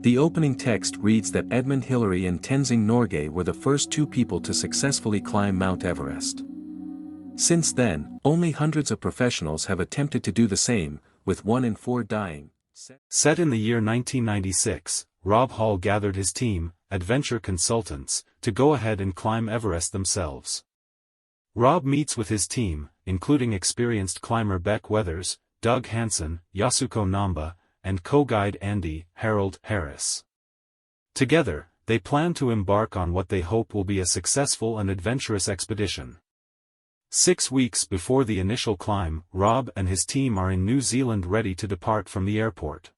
The opening text reads that Edmund Hillary and Tenzing Norgay were the first two people to successfully climb Mount Everest. Since then, only hundreds of professionals have attempted to do the same, with 1 in 4 dying. Set in the year 1996, Rob Hall gathered his team, Adventure Consultants, to go ahead and climb Everest themselves. Rob meets with his team, including experienced climber Beck Weathers, Doug Hansen, Yasuko Namba, and co-guide Andy Harold Harris. Together, they plan to embark on what they hope will be a successful and adventurous expedition. 6 weeks before the initial climb, Rob and his team are in New Zealand ready to depart from the airport.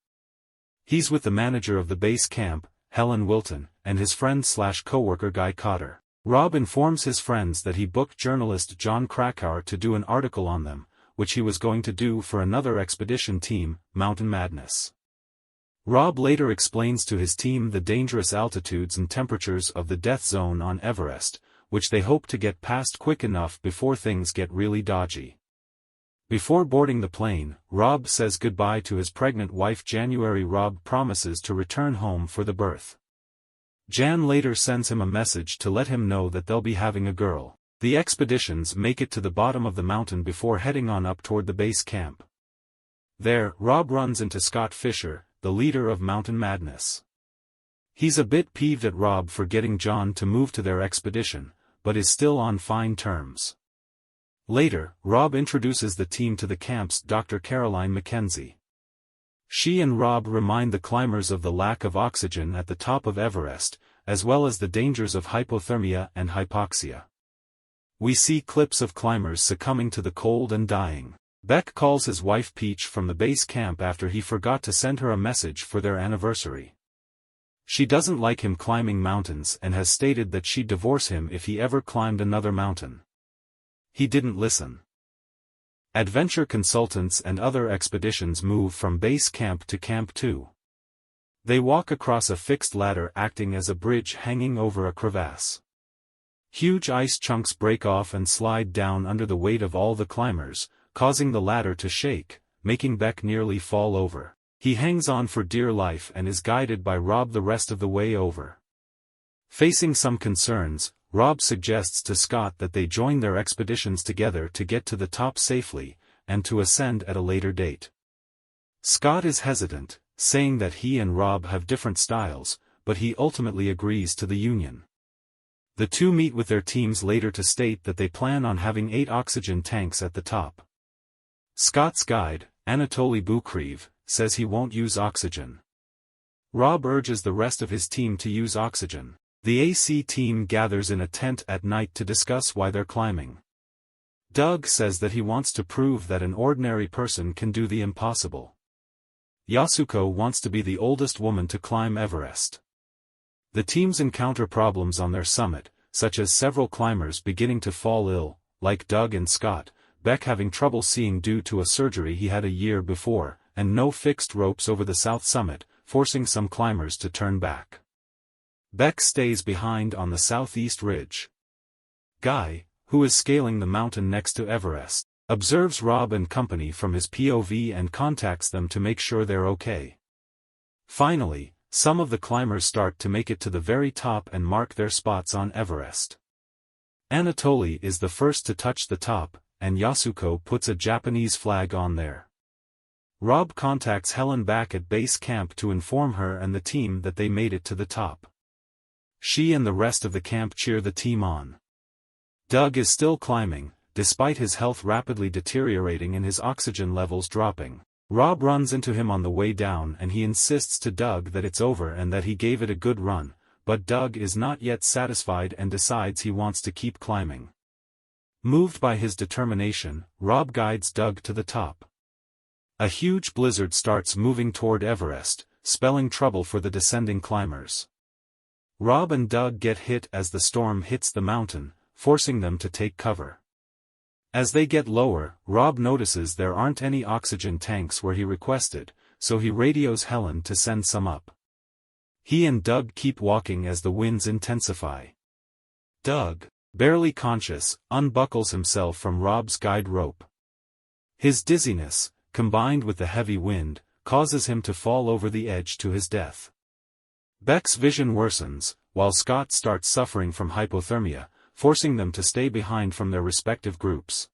He's with the manager of the base camp, Helen Wilton, and his friend/co-worker Guy Cotter. Rob informs his friends that he booked journalist John Krakauer to do an article on them, which he was going to do for another expedition team, Mountain Madness. Rob later explains to his team the dangerous altitudes and temperatures of the death zone on Everest, which they hope to get past quick enough before things get really dodgy. Before boarding the plane, Rob says goodbye to his pregnant wife January. Rob promises to return home for the birth. Jan later sends him a message to let him know that they'll be having a girl. The expeditions make it to the bottom of the mountain before heading on up toward the base camp. There, Rob runs into Scott Fisher, the leader of Mountain Madness. He's a bit peeved at Rob for getting John to move to their expedition, but is still on fine terms. Later, Rob introduces the team to the camp's Dr. Caroline Mackenzie. She and Rob remind the climbers of the lack of oxygen at the top of Everest, as well as the dangers of hypothermia and hypoxia. We see clips of climbers succumbing to the cold and dying. Beck calls his wife Peach from the base camp after he forgot to send her a message for their anniversary. She doesn't like him climbing mountains and has stated that she'd divorce him if he ever climbed another mountain. He didn't listen. Adventure Consultants and other expeditions move from base camp to Camp 2. They walk across a fixed ladder acting as a bridge hanging over a crevasse. Huge ice chunks break off and slide down under the weight of all the climbers, causing the ladder to shake, making Beck nearly fall over. He hangs on for dear life and is guided by Rob the rest of the way over. Facing some concerns, Rob suggests to Scott that they join their expeditions together to get to the top safely, and to ascend at a later date. Scott is hesitant, saying that he and Rob have different styles, but he ultimately agrees to the union. The two meet with their teams later to state that they plan on having 8 oxygen tanks at the top. Scott's guide, Anatoly Bukriv, says he won't use oxygen. Rob urges the rest of his team to use oxygen. The AC team gathers in a tent at night to discuss why they're climbing. Doug says that he wants to prove that an ordinary person can do the impossible. Yasuko wants to be the oldest woman to climb Everest. The teams encounter problems on their summit, such as several climbers beginning to fall ill, like Doug and Scott, Beck having trouble seeing due to a surgery he had a year before, and no fixed ropes over the south summit, forcing some climbers to turn back. Beck stays behind on the southeast ridge. Guy, who is scaling the mountain next to Everest, observes Rob and company from his POV and contacts them to make sure they're okay. Finally, some of the climbers start to make it to the very top and mark their spots on Everest. Anatoly is the first to touch the top, and Yasuko puts a Japanese flag on there. Rob contacts Helen back at base camp to inform her and the team that they made it to the top. She and the rest of the camp cheer the team on. Doug is still climbing, despite his health rapidly deteriorating and his oxygen levels dropping. Rob runs into him on the way down and he insists to Doug that it's over and that he gave it a good run, but Doug is not yet satisfied and decides he wants to keep climbing. Moved by his determination, Rob guides Doug to the top. A huge blizzard starts moving toward Everest, spelling trouble for the descending climbers. Rob and Doug get hit as the storm hits the mountain, forcing them to take cover. As they get lower, Rob notices there aren't any oxygen tanks where he requested, so he radios Helen to send some up. He and Doug keep walking as the winds intensify. Doug, barely conscious, unbuckles himself from Rob's guide rope. His dizziness, combined with the heavy wind, causes him to fall over the edge to his death. Beck's vision worsens, while Scott starts suffering from hypothermia, forcing them to stay behind from their respective groups.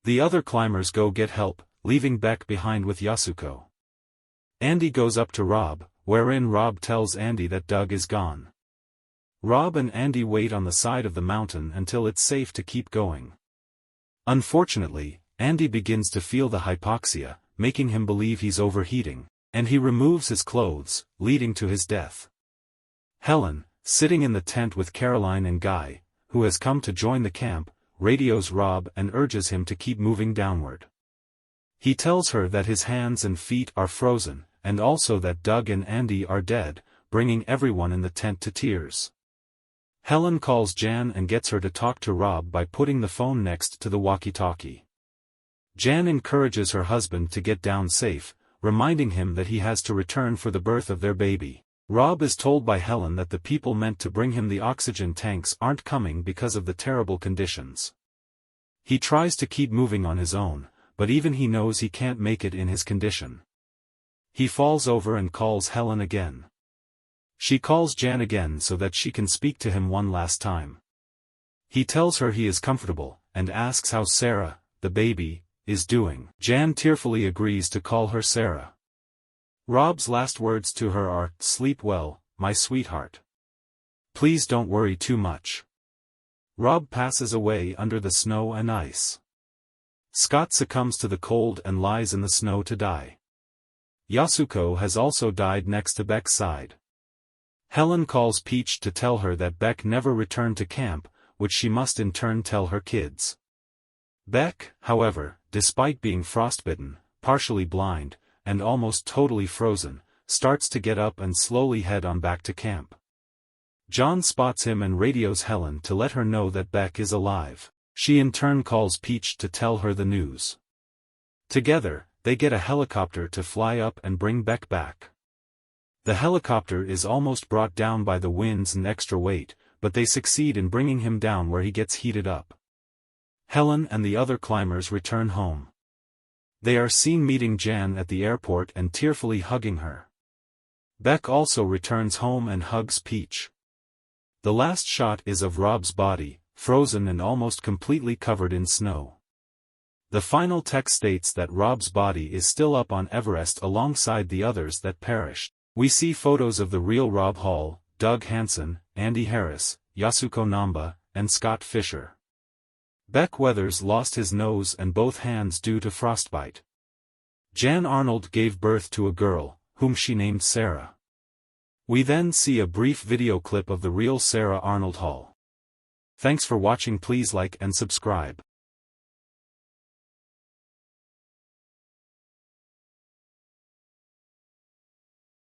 The other climbers go get help, leaving Beck behind with Yasuko. Andy goes up to Rob, wherein Rob tells Andy that Doug is gone. Rob and Andy wait on the side of the mountain until it's safe to keep going. Unfortunately, Andy begins to feel the hypoxia, making him believe he's overheating, and he removes his clothes, leading to his death. Helen, sitting in the tent with Caroline and Guy, who has come to join the camp, radios Rob and urges him to keep moving downward. He tells her that his hands and feet are frozen, and also that Doug and Andy are dead, bringing everyone in the tent to tears. Helen calls Jan and gets her to talk to Rob by putting the phone next to the walkie-talkie. Jan encourages her husband to get down safe, reminding him that he has to return for the birth of their baby. Rob is told by Helen that the people meant to bring him the oxygen tanks aren't coming because of the terrible conditions. He tries to keep moving on his own, but even he knows he can't make it in his condition. He falls over and calls Helen again. She calls Jan again so that she can speak to him one last time. He tells her he is comfortable, and asks how Sarah, the baby, is doing. Jan tearfully agrees to call her Sarah. Rob's last words to her are, "Sleep well, my sweetheart. Please don't worry too much." Rob passes away under the snow and ice. Scott succumbs to the cold and lies in the snow to die. Yasuko has also died next to Beck's side. Helen calls Peach to tell her that Beck never returned to camp, which she must in turn tell her kids. Beck, however, despite being frostbitten, partially blind, and almost totally frozen, starts to get up and slowly head on back to camp. John spots him and radios Helen to let her know that Beck is alive. She in turn calls Peach to tell her the news. Together, they get a helicopter to fly up and bring Beck back. The helicopter is almost brought down by the winds and extra weight, but they succeed in bringing him down where he gets heated up. Helen and the other climbers return home. They are seen meeting Jan at the airport and tearfully hugging her. Beck also returns home and hugs Peach. The last shot is of Rob's body, frozen and almost completely covered in snow. The final text states that Rob's body is still up on Everest alongside the others that perished. We see photos of the real Rob Hall, Doug Hansen, Andy Harris, Yasuko Namba, and Scott Fisher. Beck Weathers lost his nose and both hands due to frostbite. Jan Arnold gave birth to a girl, whom she named Sarah. We then see a brief video clip of the real Sarah Arnold Hall. Thanks for watching. Please like and subscribe.